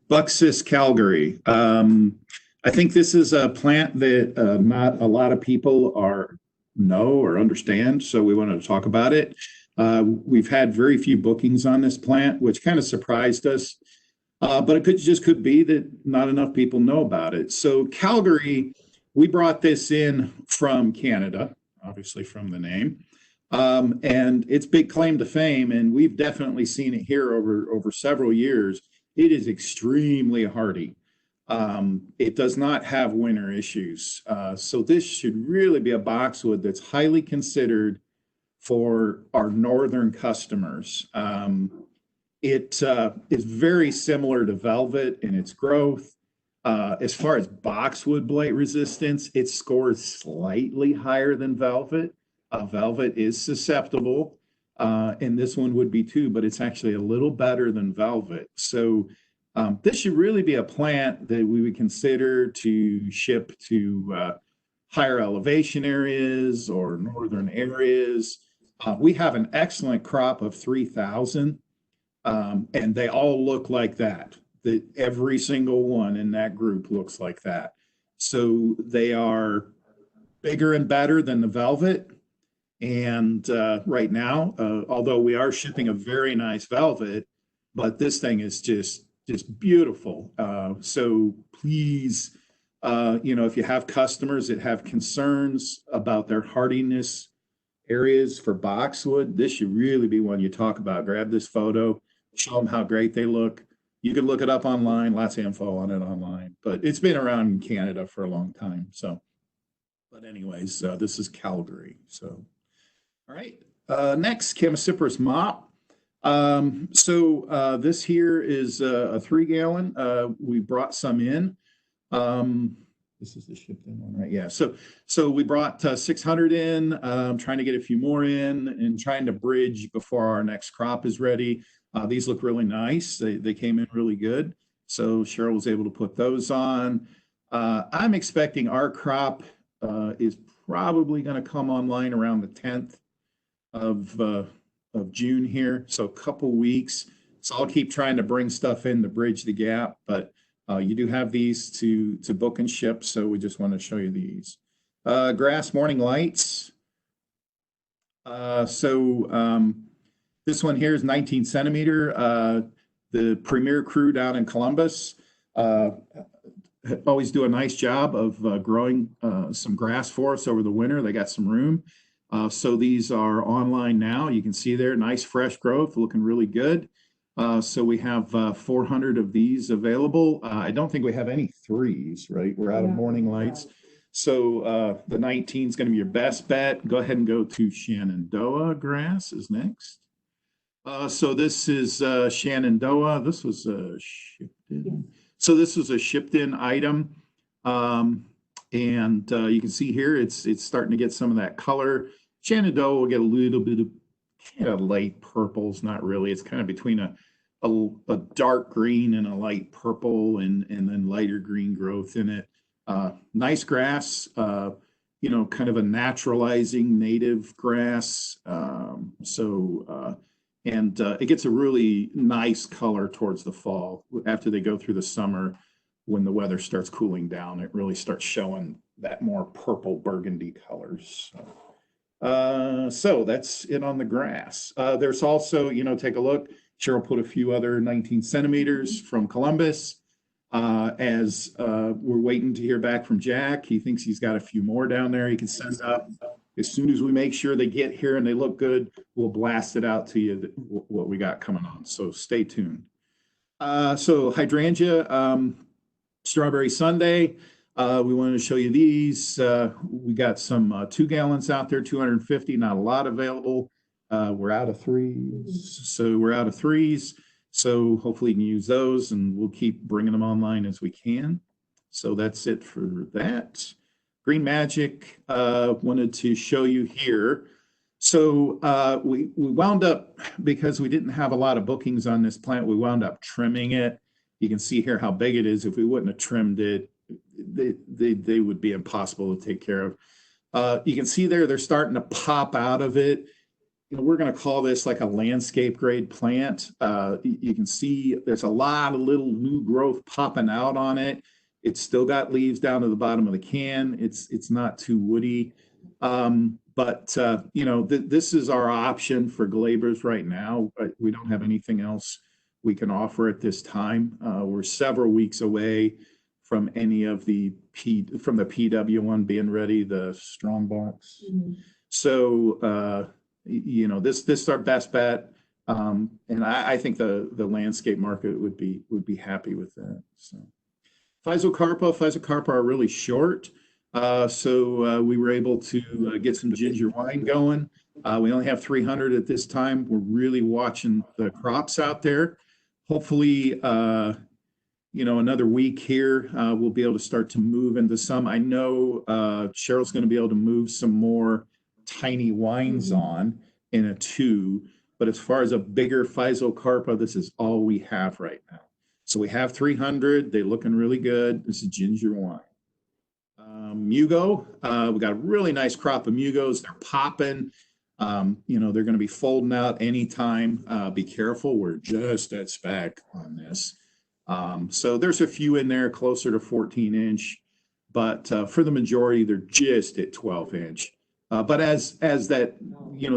Buxus Calgary. I think this is a plant that not a lot of people know or understand, so we wanted to talk about it. We've had very few bookings on this plant, which kind of surprised us. But it could be that not enough people know about it. So Calgary, we brought this in from Canada, obviously from the name, and its big claim to fame, and we've definitely seen it here over several years. It is extremely hardy. It does not have winter issues. So this should really be a boxwood that's highly considered for our northern customers. It is very similar to velvet in its growth. As far as boxwood blight resistance, it scores slightly higher than velvet. Velvet is susceptible, and this one would be too, but it's actually a little better than velvet. So this should really be a plant that we would consider to ship to higher elevation areas or northern areas. We have an excellent crop of 3,000, and they all look like that. Every single one in that group looks like that. So they are bigger and better than the velvet. And right now, although we are shipping a very nice velvet, but this thing is just beautiful. So please, if you have customers that have concerns about their hardiness areas for boxwood, this should really be one you talk about. Grab this photo, show them how great they look. You can look it up online, lots of info on it online, but it's been around in Canada for a long time. So, but anyways, this is Calgary. So, all right. Next, Chamaecyparis mop. This here is a 3-gallon. We brought some in. This is the shipped in one, right? Yeah. So we brought 600 in, trying to get a few more in and trying to bridge before our next crop is ready. These look really nice. They came in really good. So Cheryl was able to put those on. I'm expecting our crop is probably going to come online around the 10th of June here. So a couple weeks. So I'll keep trying to bring stuff in to bridge the gap, but you do have these to book and ship. So we just want to show you these. Grass morning lights. This one here is 19 centimeter. The Premier crew down in Columbus always do a nice job of growing some grass for us over the winter. They got some room. So these are online now. You can see there, nice fresh growth, looking really good. So we have 400 of these available. I don't think we have any 3s, right? We're out of morning lights. So the 19 is going to be your best bet. Go ahead and go to Shenandoah grass is next. So this is Shenandoah. This was shipped in. So this was a shipped in item. And you can see here, it's starting to get some of that color. Shenandoah will get a little bit of kind of light purples, not really. It's kind of between a dark green and a light purple and then lighter green growth in it. Nice grass, kind of a naturalizing native grass. It gets a really nice color towards the fall. After they go through the summer, when the weather starts cooling down, it really starts showing that more purple burgundy colors. So that's it on the grass. There's also, take a look. Cheryl put a few other 19 centimeters from Columbus. As we're waiting to hear back from Jack, he thinks he's got a few more down there he can send up. As soon as we make sure they get here and they look good, we'll blast it out to you what we got coming on. So stay tuned. So hydrangea, Strawberry Sunday. We wanted to show you these. We got some 2 gallons out there, 250, not a lot available. We're out of 3s. So we're out of 3s. So hopefully you can use those and we'll keep bringing them online as we can. So that's it for that. Green Magic, wanted to show you here. So we wound up, because we didn't have a lot of bookings on this plant, we wound up trimming it. You can see here how big it is. If we wouldn't have trimmed it, they would be impossible to take care of. You can see there, they're starting to pop out of it. we're going to call this like a landscape grade plant. You can see there's a lot of little new growth popping out on it. It's still got leaves down to the bottom of the can. It's not too woody. But this is our option for Glabers right now. We don't have anything else we can offer at this time. We're several weeks away from any of from the PW1 being ready, the strong box. Mm-hmm. So, this is our best bet. And I think the landscape market would be happy with that. So Physocarpa are really short. So we were able to get some ginger wine going. We only have 300 at this time. We're really watching the crops out there. Hopefully, another week here, we'll be able to start to move into some. I know Cheryl's going to be able to move some more tiny wines on in a 2. But as far as a bigger Physocarpa, this is all we have right now. So we have 300. They're looking really good. This is ginger wine. Mugo, we got a really nice crop of Mugos. They're popping. They're going to be folding out anytime. Be careful. We're just at spec on this. So there's a few in there closer to 14 inch, but for the majority, they're just at 12 inch. But as that,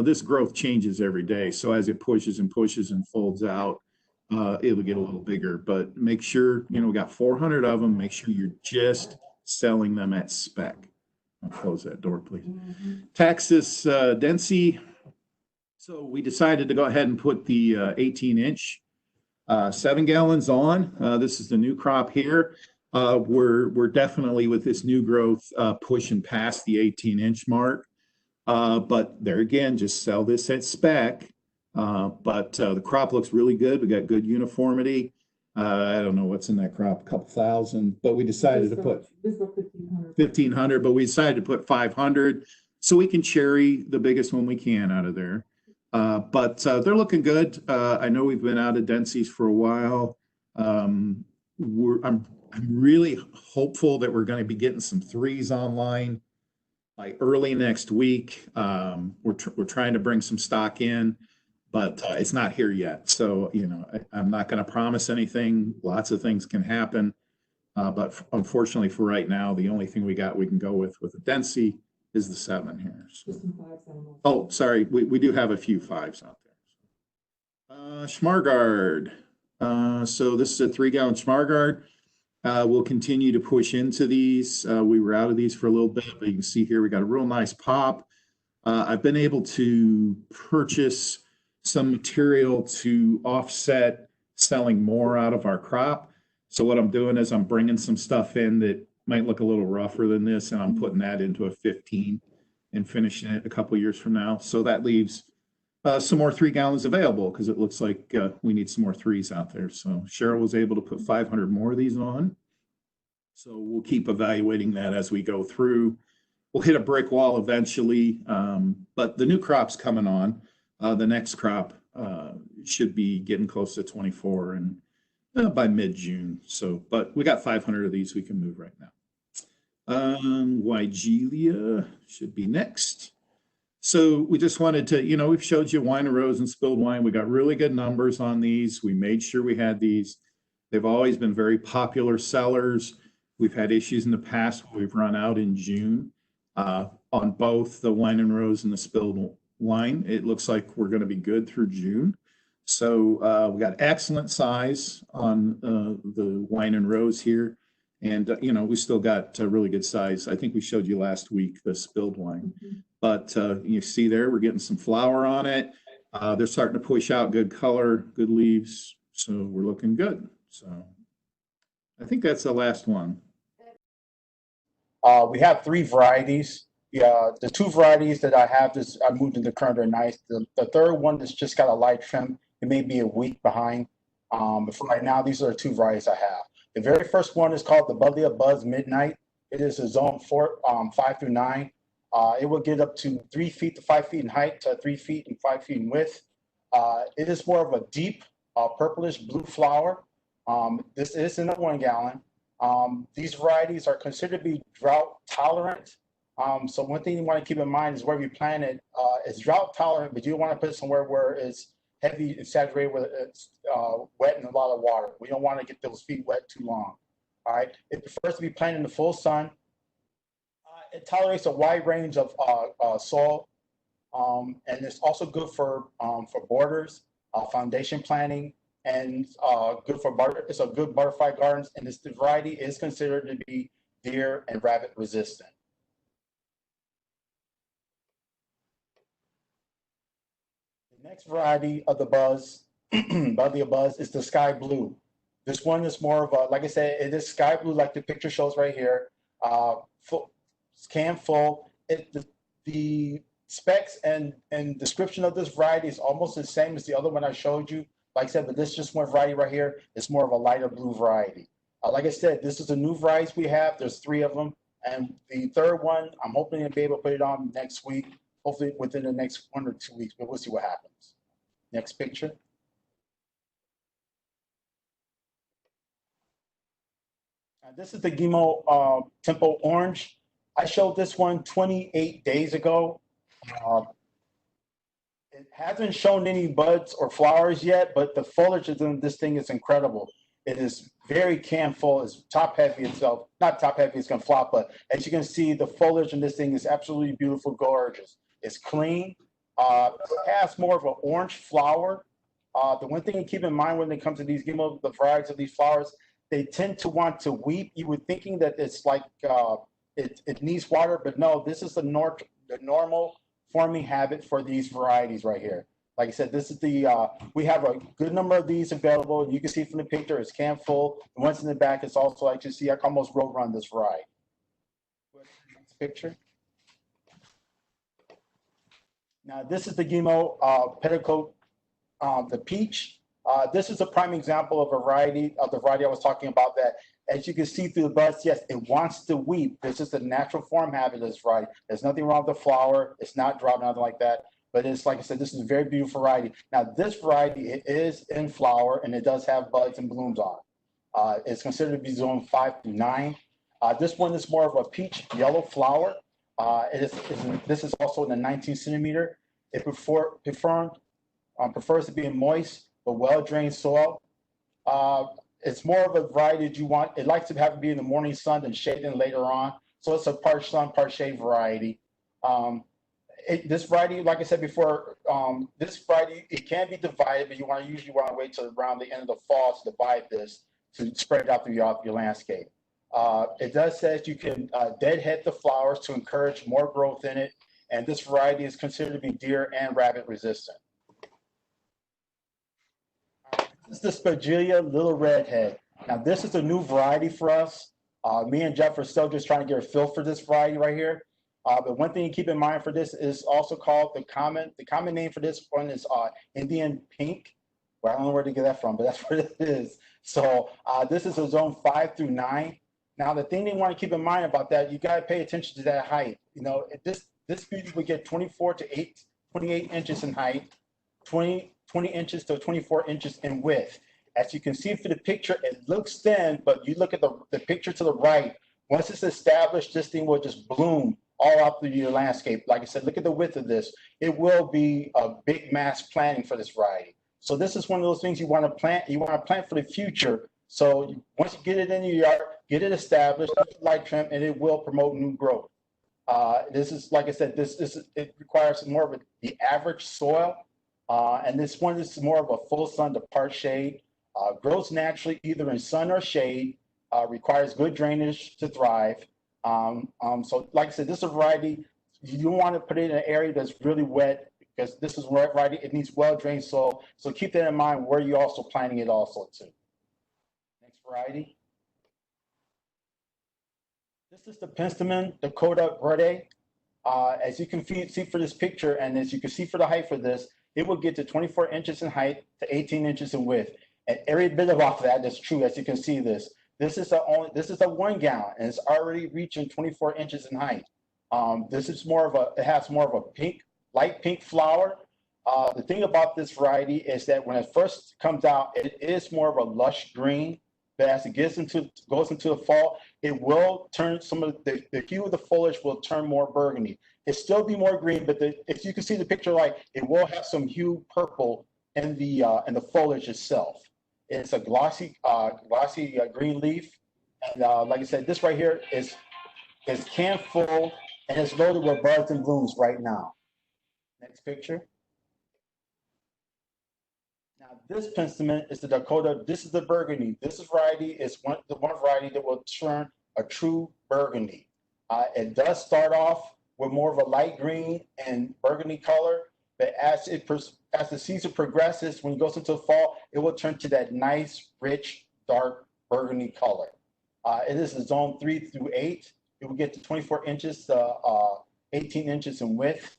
this growth changes every day. So as it pushes and pushes and folds out, it'll get a little bigger. But make sure, we got 400 of them. Make sure you're just selling them at spec. I'll close that door, please. Texas Densi. So we decided to go ahead and put the 18 inch 7 gallons on. This is the new crop here. We're definitely with this new growth pushing past the 18 inch mark. But there again, just sell this at spec. But the crop looks really good. We got good uniformity. I don't know what's in that crop, a couple thousand, but we decided to put 1,500, but we decided to put 500 so we can cherry the biggest one we can out of there. But they're looking good. I know we've been out of Densies for a while. I'm really hopeful that we're going to be getting some 3s online by early next week. We're trying to bring some stock in, but it's not here yet. So, I'm not going to promise anything. Lots of things can happen. But unfortunately for right now, the only thing we can go with a Densi is the 7 here. So. Oh, sorry. We do have a few 5s out there. Schmargard. So this is a 3-gallon Schmargard. We'll continue to push into these. We were out of these for a little bit, but you can see here we got a real nice pop. I've been able to purchase some material to offset selling more out of our crop. So what I'm doing is I'm bringing some stuff in that might look a little rougher than this, and I'm putting that into a 15 and finishing it a couple years from now. So that leaves some more 3 gallons available because it looks like we need some more 3s out there. So Cheryl was able to put 500 more of these on. So we'll keep evaluating that as we go through. We'll hit a brick wall eventually, but the new crop's coming on. The next crop should be getting close to 24 and by mid-June. So, but we got 500 of these we can move right now. Wygelia should be next. So we just wanted to, we've showed you wine and rose and spilled wine. We got really good numbers on these. We made sure we had these. They've always been very popular sellers. We've had issues in the past where we've run out in June on both the wine and rose and the spilled wine. It looks like we're going to be good through June. So we got excellent size on the wine and rose here. And, we still got really good size. I think we showed you last week the spilled wine. Mm-hmm. But you see there, we're getting some flower on it. They're starting to push out good color, good leaves. So we're looking good. So I think that's the last one. We have 3 varieties. The 2 varieties that I have, I moved into current are nice. The third one that's just got a light trim. It may be a week behind. But for right now, these are the 2 varieties I have. The very first one is called the Buddleia Buzz Midnight. It is a zone 4, 5 through 9. It will get up to 3 feet to 5 feet in height, to 3 feet and 5 feet in width. It is more of a deep purplish blue flower. This is in a 1 gallon. These varieties are considered to be drought tolerant. So one thing you want to keep in mind is where you plant it. It's drought tolerant, but you don't want to put it somewhere where it's heavy and saturated with it's wet and a lot of water. We don't want to get those feet wet too long. All right. It prefers to be planted in the full sun. It tolerates a wide range of soil, and it's also good for borders, foundation planting, and good for it's a good butterfly gardens. And this variety is considered to be deer and rabbit resistant. The next variety of the buzz is the sky blue. This one is more of a, like I said, it is sky blue, like the picture shows right here. Full, can full. The specs and description of this variety is almost the same as the other one I showed you. Like I said, but this is just one variety right here. It's more of a lighter blue variety. Like I said, this is a new variety we have. There's 3 of them. And the third one, I'm hoping to be able to put it on next week, hopefully within the next 1 or 2 weeks, but we'll see what happens. Next picture. This is the Gimo Tempo Orange. I showed this one 28 days ago. It hasn't shown any buds or flowers yet, but the foliage of this thing is incredible. It is very can full. It's top heavy itself. Not top heavy, it's going to flop, but as you can see, the foliage in this thing is absolutely beautiful, gorgeous. It's clean. It has more of an orange flower. The one thing to keep in mind when it comes to these Gimo, the varieties of these flowers, they tend to want to weep. You were thinking that it's like it needs water, but no, this is the normal forming habit for these varieties right here. Like I said, this is the we have a good number of these available. You can see from the picture, it's can full. The ones in the back, it's also like you see, I can almost road run this variety. Next picture. Now this is the Gimo Petticoat, the peach. This is a prime example of the variety I was talking about that, as you can see through the buds, yes, it wants to weep. This is the natural form habit of this variety. There's nothing wrong with the flower. It's not dropped, nothing like that. But it's like I said, this is a very beautiful variety. Now, this variety, it is in flower, and it does have buds and blooms on it. It's considered to be zone 5 through 9. This one is more of a peach yellow flower. This is also in the 19 centimeter. It prefers to be in moist but well-drained soil. It's more of a variety that you want. It likes to have to be in the morning sun and shading later on. So it's a part sun, part shade variety. This variety, like I said before, this variety, it can be divided, but you usually want to wait till around the end of the fall to divide this to spread it out through your landscape. It does say you can deadhead the flowers to encourage more growth in it, and this variety is considered to be deer and rabbit resistant. This is the Spagilia Little Redhead. Now, this is a new variety for us. Me and Jeff are still just trying to get a feel for this variety right here. But one thing to keep in mind for this is also called the common name for this one is Indian Pink. Well, I don't know where to get that from, but that's what it is. So this is a zone 5 through 9. Now, the thing you want to keep in mind about that, you got to pay attention to that height. You know, this beauty would get 24 to 28 inches in height, 20 inches to 24 inches in width. As you can see from the picture, it looks thin, but you look at the picture to the right, once it's established, this thing will just bloom all up through your landscape. Like I said, look at the width of this. It will be a big mass planting for this variety. So this is one of those things you want to plant. You want to plant for the future. So once you get it in your yard, get it established, light trim, and it will promote new growth. This is, like I said, it requires more of the average soil. And this one is more of a full sun to part shade. Grows naturally either in sun or shade. Requires good drainage to thrive. So like I said, this is a variety, you don't want to put it in an area that's really wet because this is a variety, it needs well-drained soil. So keep that in mind where you're also planting it also too. Next variety. This is the Penstemon Dakota Verde. As you can see for this picture, and as you can see for the height for this, it will get to 24 inches in height to 18 inches in width. And every bit of that is true, as you can see this. This is a 1 gallon, and it's already reaching 24 inches in height. This is it has more of a light pink flower. The thing about this variety is that when it first comes out, it is more of a lush green. but as it goes into the fall, it will turn some of the hue of the foliage will turn more burgundy. It still be more green, but if you can see the picture, like it will have some hue purple in the foliage itself. It's a glossy green leaf, and like I said, this right here is can full and it's loaded with buds and blooms right now. Next picture. Now this penstement is the Dakota. This is the burgundy. This variety is the one variety that will turn a true burgundy. It does start off with more of a light green and burgundy color, but as the season progresses, when it goes into the fall, it will turn to that nice, rich, dark burgundy color. It is a zone 3 through 8. It will get to 24 inches to 18 inches in width.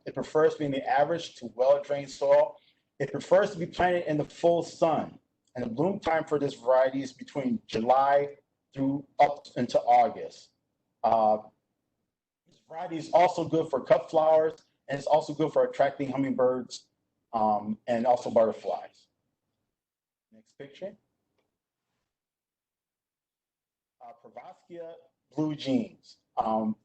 It prefers being the average to well-drained soil. It prefers to be planted in the full sun. And the bloom time for this variety is between July through up into August. This variety is also good for cut flowers, and it's also good for attracting hummingbirds and also butterflies. Next picture. Pravaskia blue jeans.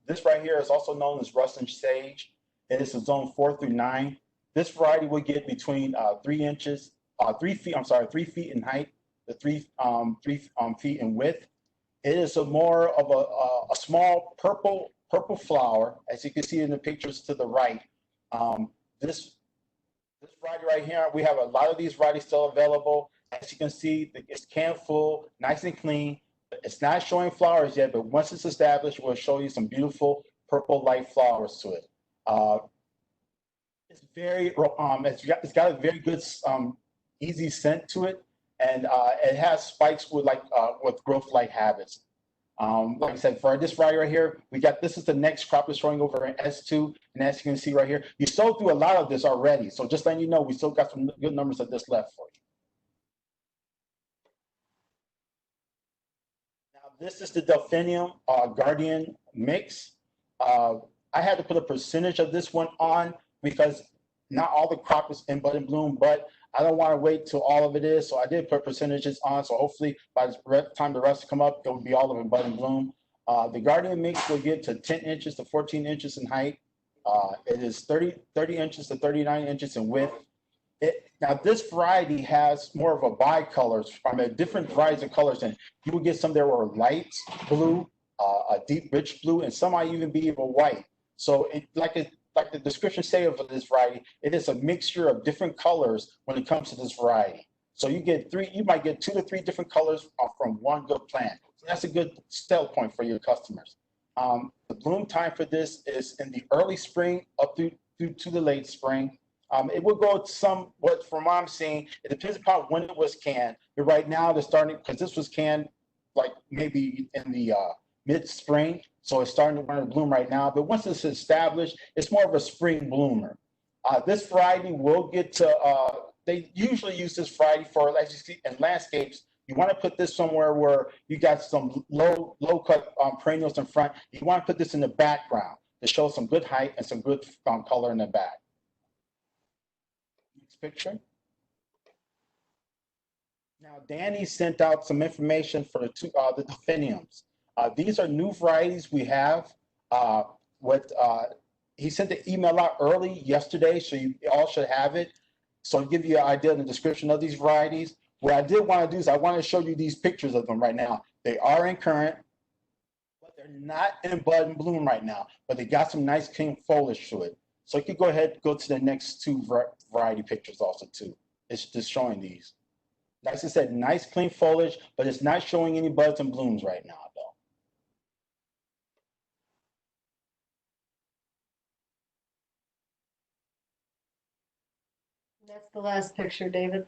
This right here is also known as Russian sage. It is a zone 4 through 9. This variety will get between 3 feet in height to 3 feet in width. It is more of a small purple flower, as you can see in the pictures to the right. This variety right here, we have a lot of these varieties still available. As you can see, it's can full, nice and clean. It's not showing flowers yet, but once it's established, we'll show you some beautiful purple light flowers to it. It's very, it's got a very good, easy scent to it, and it has spikes with growth light habits. Like I said, for this variety right here, this is the next crop is showing over in S2, and as you can see right here, you sold through a lot of this already. So just letting you know, we still got some good numbers of this left for you. Now this is the Delphinium Guardian mix. I had to put a percentage of this one on because not all the crop is in bud and bloom, but I don't want to wait till all of it is, so I did put percentages on. So hopefully by the time the rest come up, it will be all of it in bud and bloom. The Guardian mix will get to 10 inches to 14 inches in height. It is 30 inches to 39 inches in width. Now this variety has more of a bicolors, different varieties of colors, and you will get some that were light blue, a deep rich blue, and some might even be even white. So like the description say of this variety, it is a mixture of different colors when it comes to this variety. So you might get 2 to 3 different colors from one good plant. So that's a good sell point for your customers. The bloom time for this is in the early spring up through to the late spring. It will go somewhat from what I'm seeing. It depends upon when it was canned. But right now they're starting, because this was canned like maybe in the mid-spring, so it's starting to run and bloom right now. But once it's established, it's more of a spring bloomer. This variety will get to, they usually use this variety for, as you see, in landscapes. You want to put this somewhere where you got some low cut perennials in front. You want to put this in the background to show some good height and some good color in the back. Next picture. Now, Danny sent out some information for the Delphiniums. These are new varieties we have. He sent the email out early yesterday, so you all should have it. So I'll give you an idea of the description of these varieties. What I did want to do is I want to show you these pictures of them right now. They are in current, but they're not in bud and bloom right now, but they got some nice clean foliage to it. So you could go ahead and go to the next 2 variety pictures also too. It's just showing these. Like I said, nice clean foliage, but it's not showing any buds and blooms right now though. That's the last picture, David.